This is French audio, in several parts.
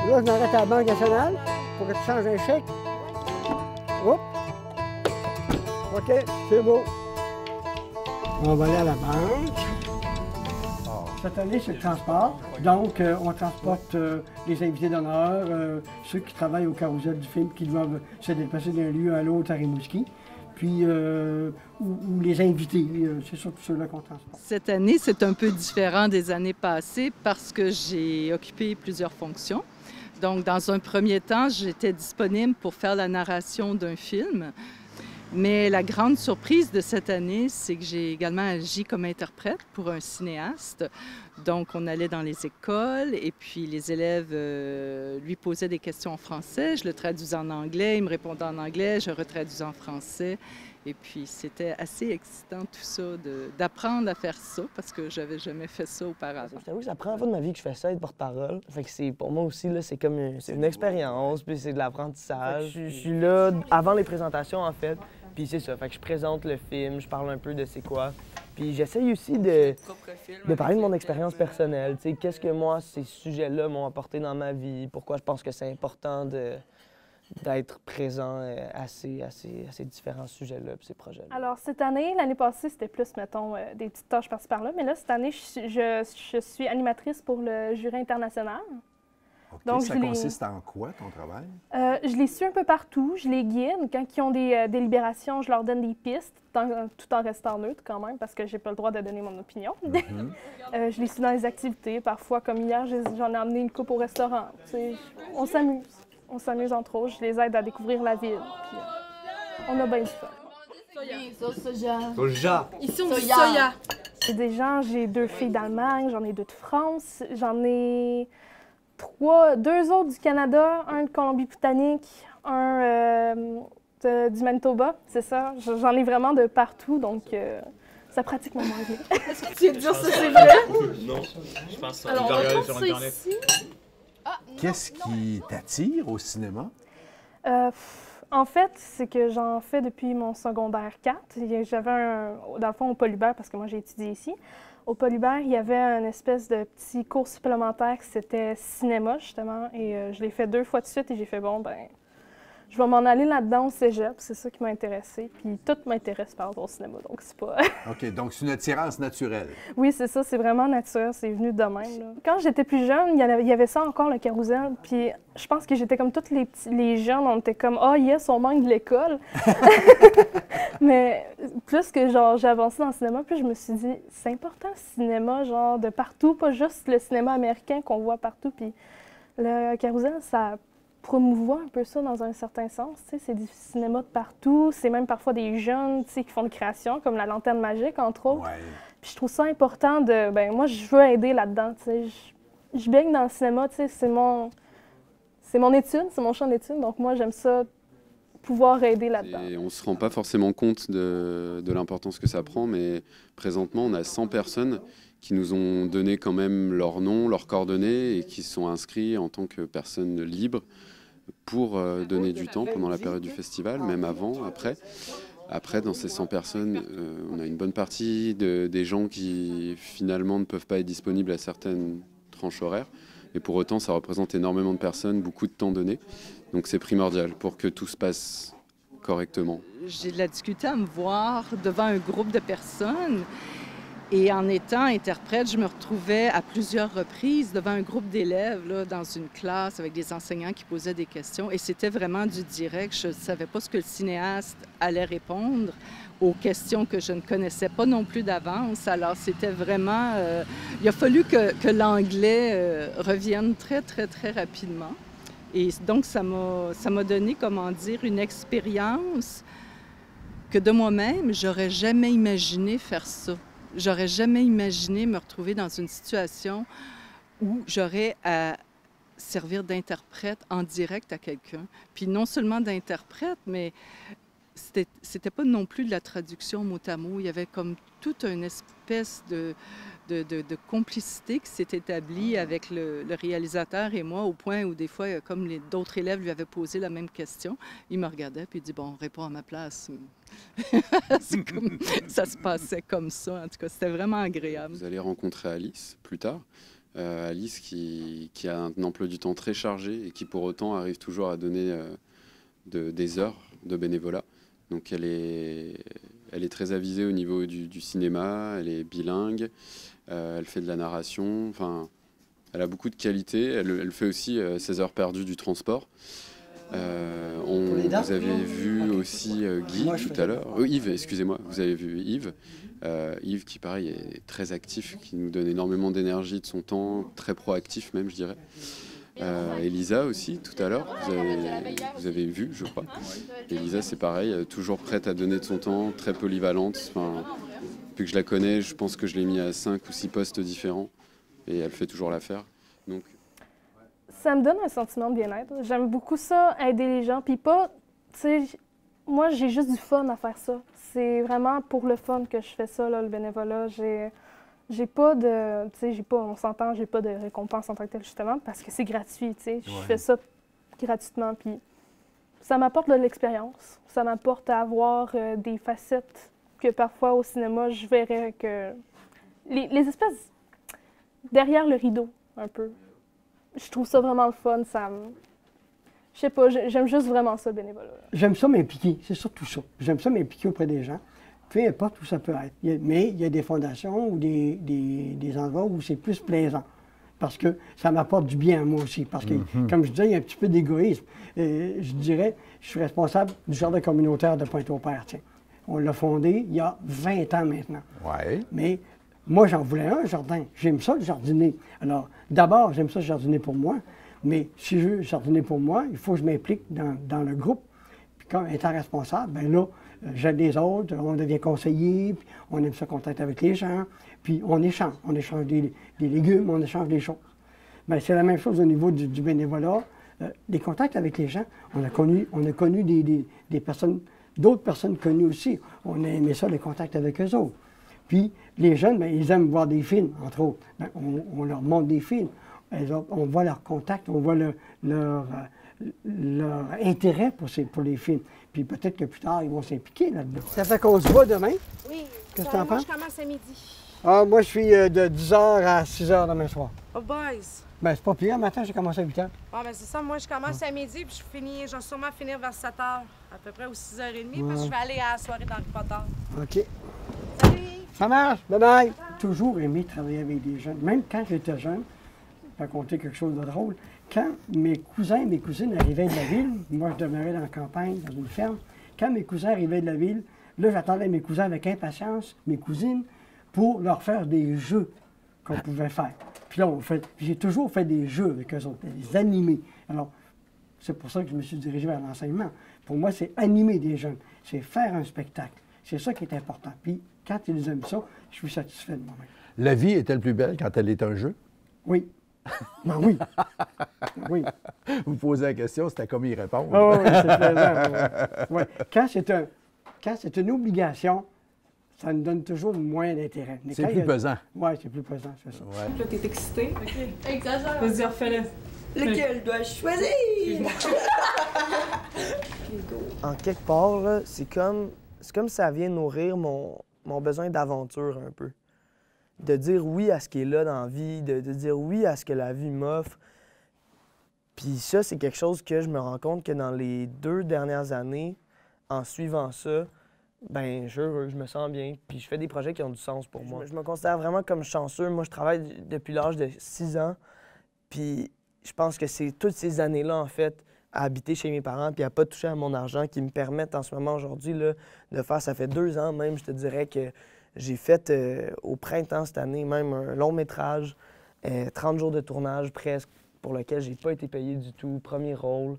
Là, je m'arrête à la Banque nationale pour que tu changes un chèque. Oups. OK, c'est beau. On va aller à la banque. Cette année, c'est le transport. Donc, on transporte les invités d'honneur, ceux qui travaillent au carrousel du film, qui doivent se déplacer d'un lieu à l'autre à Rimouski. Puis, ou les invités, c'est surtout ceux-là qu'on transporte. Cette année, c'est un peu différent des années passées parce que j'ai occupé plusieurs fonctions. Donc, dans un premier temps, j'étais disponible pour faire la narration d'un film. Mais la grande surprise de cette année, c'est que j'ai également agi comme interprète pour un cinéaste. Donc, on allait dans les écoles et puis les élèves lui posaient des questions en français. Je le traduisais en anglais, il me répondait en anglais, je retraduisais en français. Et puis, c'était assez excitant tout ça, d'apprendre à faire ça parce que j'avais jamais fait ça auparavant. Je t'avoue que c'est la première fois de ma vie que je fais ça, être porte-parole. Fait que pour moi aussi, là, c'est comme une expérience, puis c'est de l'apprentissage. Je suis là avant les présentations, en fait. Puis c'est ça, fait que je présente le film, je parle un peu de c'est quoi. Puis j'essaye aussi de parler de mon expérience personnelle. Tu sais, qu'est-ce que moi, ces sujets-là m'ont apporté dans ma vie, pourquoi je pense que c'est important d'être présent à ces différents sujets-là et ces projets-là. Alors, cette année, l'année passée, c'était plus, mettons, des petites tâches par-ci par-là. Mais là, cette année, je suis animatrice pour le jury international. OK. Donc, ça consiste en quoi, ton travail? Je les suis un peu partout, je les guide. Quand ils ont des délibérations, je leur donne des pistes, tout en restant neutre quand même, parce que j'ai pas le droit de donner mon opinion. Je les suis dans les activités. Parfois, comme hier, j'en ai amené une coupe au restaurant. On s'amuse. On s'amuse entre autres. Je les aide à découvrir la ville. Puis, on a bien du fun. Soja. Ici, on dit soya. C'est des gens, j'ai 2 filles d'Allemagne, j'en ai 2 de France, j'en ai 2 autres du Canada, un de Colombie-Britannique, un du Manitoba, c'est ça. J'en ai vraiment de partout, donc ça pratique mon anglais. Est-ce que tu veux dire ça, c'est vrai? Non, je pense que Alors, on va sur prendre ça Internet. ici. Qu'est-ce qui t'attire au cinéma? En fait, c'est que j'en fais depuis mon secondaire 4. J'avais dans le fond, au Paul Hubert, parce que moi, j'ai étudié ici. Au Paul Hubert, il y avait un espèce de petit cours supplémentaire qui c'était cinéma, justement. Et je l'ai fait 2 fois de suite et j'ai fait, bon, ben je vais m'en aller là-dedans au cégep. C'est ça qui m'a intéressée. Puis tout m'intéresse par rapport au cinéma, donc c'est pas... OK, donc c'est une attirance naturelle. Oui, c'est ça. C'est vraiment naturel. C'est venu de même, là. Quand j'étais plus jeune, il y avait ça encore, le carrousel. Puis je pense que j'étais comme tous les jeunes. On était comme, ah, yes, on manque de l'école. Mais plus que genre j'ai avancé dans le cinéma, plus je me suis dit, c'est important le cinéma, genre de partout, pas juste le cinéma américain qu'on voit partout. Puis le carrousel, ça promouvoit un peu ça dans un certain sens. C'est du cinéma de partout. C'est même parfois des jeunes qui font des créations, comme la Lanterne magique, entre autres. Ouais. Puis je trouve ça important de... Ben moi, je veux aider là-dedans. Je baigne dans le cinéma, c'est mon étude, c'est mon champ d'étude. Donc moi, j'aime ça, pouvoir aider là-dedans. Et on ne se rend pas forcément compte de l'importance que ça prend, mais présentement, on a 100 personnes qui nous ont donné quand même leur nom, leurs coordonnées et qui sont inscrits en tant que personnes libres pour donner du temps pendant la période du festival, même avant, après. Après, dans ces 100 personnes, on a une bonne partie des gens qui finalement ne peuvent pas être disponibles à certaines tranches horaires. Et pour autant, ça représente énormément de personnes, beaucoup de temps donné. Donc c'est primordial pour que tout se passe correctement. J'ai de la difficulté à me voir devant un groupe de personnes. Et en étant interprète, je me retrouvais à plusieurs reprises devant un groupe d'élèves là, dans une classe avec des enseignants qui posaient des questions. Et c'était vraiment du direct. Je ne savais pas ce que le cinéaste allait répondre aux questions que je ne connaissais pas non plus d'avance. Alors, c'était vraiment... il a fallu que l'anglais revienne très, très, très rapidement. Et donc, ça m'a donné, comment dire, une expérience que de moi-même, j'aurais jamais imaginé faire ça. J'aurais jamais imaginé me retrouver dans une situation où j'aurais à servir d'interprète en direct à quelqu'un. Puis non seulement d'interprète, mais c'était pas non plus de la traduction mot à mot. Il y avait comme toute une espèce de complicité qui s'est établie avec le réalisateur et moi, au point où des fois, comme d'autres élèves lui avaient posé la même question, il me regardait puis il dit « Bon, réponds à ma place. » Ça se passait comme ça. En tout cas, c'était vraiment agréable. Vous allez rencontrer Alice plus tard. Alice qui a un emploi du temps très chargé et qui pour autant arrive toujours à donner des heures de bénévolat. Donc elle est très avisée au niveau du cinéma, elle est bilingue, elle fait de la narration, enfin, elle a beaucoup de qualités. Elle fait aussi ses heures perdues du transport. Vous avez vu aussi Guy tout à l'heure. Yves, excusez-moi, vous avez vu Yves. Yves qui, pareil, est très actif, qui nous donne énormément d'énergie de son temps, très proactif même, je dirais. Elisa aussi, tout à l'heure, vous avez vu, je crois. Elisa, c'est pareil, toujours prête à donner de son temps, très polyvalente. Enfin, depuis que je la connais, je pense que je l'ai mis à 5 ou 6 postes différents et elle fait toujours l'affaire. Donc... Ça me donne un sentiment de bien-être. J'aime beaucoup ça, aider les gens. Puis pas, tu sais, moi, j'ai juste du fun à faire ça. C'est vraiment pour le fun que je fais ça, là, le bénévolat. J'ai pas de, tu sais, on s'entend, j'ai pas de récompense en tant que telle, justement, parce que c'est gratuit, tu sais. Je fais ça gratuitement, puis ça m'apporte de l'expérience. Ça m'apporte à avoir des facettes que parfois au cinéma, je verrais que... Les espèces derrière le rideau, un peu. Je trouve ça vraiment le fun, ça me... Je sais pas, j'aime juste vraiment ça, le bénévolat. J'aime ça m'impliquer, c'est surtout ça. J'aime ça m'impliquer auprès des gens. Peu importe où ça peut être. Mais il y a des fondations ou des endroits où c'est plus plaisant. Parce que ça m'apporte du bien à moi aussi. Parce que, comme je disais, il y a un petit peu d'égoïsme. Je dirais, je suis responsable du jardin communautaire de Pointe-au-Père. Tiens. On l'a fondé il y a 20 ans maintenant. Ouais. Mais moi, j'en voulais un jardin. J'aime ça, le jardiner. Alors, d'abord, j'aime ça jardiner pour moi. Mais si je veux jardiner pour moi, il faut que je m'implique dans le groupe. Puis quand étant responsable, bien là, j'aide les autres, on devient conseiller, puis on aime ça contact avec les gens, puis on échange des légumes, on échange des choses. Bien, c'est la même chose au niveau du bénévolat. Les contacts avec les gens, on a connu des personnes, d'autres personnes connues aussi. On a aimé ça, les contacts avec eux autres. Puis les jeunes, bien, ils aiment voir des films, entre autres. Bien, on leur montre des films. On voit leur contact, on voit leur intérêt pour les films. Puis peut-être que plus tard, ils vont s'impliquer là-dedans. Ça fait qu'on se voit demain? Oui. Qu'est-ce que tu en penses? Moi, je commence à midi. Ah, moi, je suis de 10h à 6h demain soir. Oh, boys. Ben, c'est pas pire. Matin, j'ai commencé à 8h. Ah, ben c'est ça. Moi, je commence à midi, puis je vais sûrement finir vers 7h, à peu près, ou 6h30, parce que je vais aller à la soirée d'Harry Potter. OK. Salut! Ça marche. Bye-bye. Toujours aimé travailler avec des jeunes. Même quand j'étais jeune, je vais raconter quelque chose de drôle. Quand mes cousins et mes cousines arrivaient de la ville, moi, je demeurais dans la campagne, dans une ferme. Quand mes cousins arrivaient de la ville, là, j'attendais mes cousins avec impatience, mes cousines, pour leur faire des jeux qu'on pouvait faire. Puis là, j'ai toujours fait des jeux avec eux autres, des animés. Alors, c'est pour ça que je me suis dirigé vers l'enseignement. Pour moi, c'est animer des jeunes, c'est faire un spectacle. C'est ça qui est important. Puis, quand ils aiment ça, je suis satisfait de moi-même. La vie est-elle plus belle quand elle est un jeu? Oui. Ben oui. Oui. Vous posez la question, c'était comme y répondre. Oh, oui, c'est plaisant. Ouais. Quand c'est une obligation, ça nous donne toujours moins d'intérêt. C'est plus pesant. Oui, c'est plus pesant, c'est ça. Ouais. Là, t'es excité. OK. Exagère. Vas-y, refais-le. Lequel dois-je choisir? En quelque part, là, c'est comme si ça vient nourrir mon besoin d'aventure un peu. De dire oui à ce qui est là dans la vie, de dire oui à ce que la vie m'offre. Puis ça, c'est quelque chose que je me rends compte que dans les 2 dernières années, en suivant ça, ben je me sens bien. Puis je fais des projets qui ont du sens pour moi. Je me considère vraiment comme chanceux. Moi, je travaille depuis l'âge de 6 ans. Puis je pense que c'est toutes ces années-là, en fait, à habiter chez mes parents puis à pas toucher à mon argent qui me permettent en ce moment aujourd'hui là, de faire, ça fait 2 ans même, je te dirais que j'ai fait au printemps cette année même un long métrage, 30 jours de tournage presque, pour lequel j'ai pas été payé du tout, premier rôle.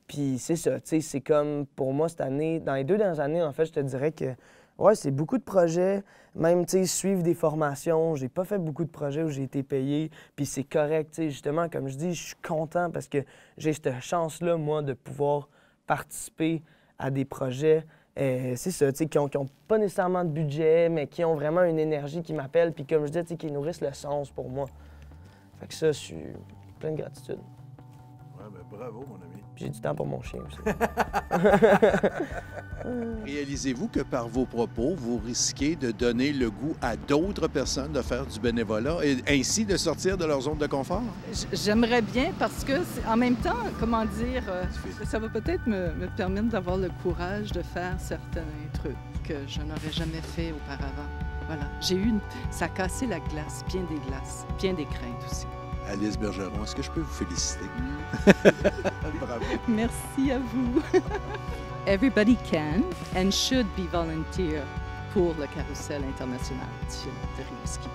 Puis c'est ça, tu sais, c'est comme pour moi cette année, dans les 2 dernières années, en fait, je te dirais que ouais, c'est beaucoup de projets, même, tu sais, suivre des formations. J'ai pas fait beaucoup de projets où j'ai été payé, puis c'est correct, tu sais, justement, comme je dis, je suis content parce que j'ai cette chance-là, moi, de pouvoir participer à des projets, c'est ça, tu sais, qui ont pas nécessairement de budget, mais qui ont vraiment une énergie qui m'appelle, puis comme je dis, tu sais, qui nourrissent le sens pour moi. Fait que ça, je suis plein de gratitude. Ah, ben, bravo, mon ami. J'ai du temps pour mon chien aussi. Réalisez-vous que par vos propos, vous risquez de donner le goût à d'autres personnes de faire du bénévolat et ainsi de sortir de leur zone de confort? J'aimerais bien parce que, en même temps, comment dire, ça va peut-être me permettre d'avoir le courage de faire certains trucs que je n'aurais jamais fait auparavant. Voilà. Ça a cassé la glace, bien des craintes aussi. Alice Bergeron, est-ce que je peux vous féliciter? Bravo. Merci à vous. Everybody can and should be volunteer pour le Carrousel international du film de Rimouski.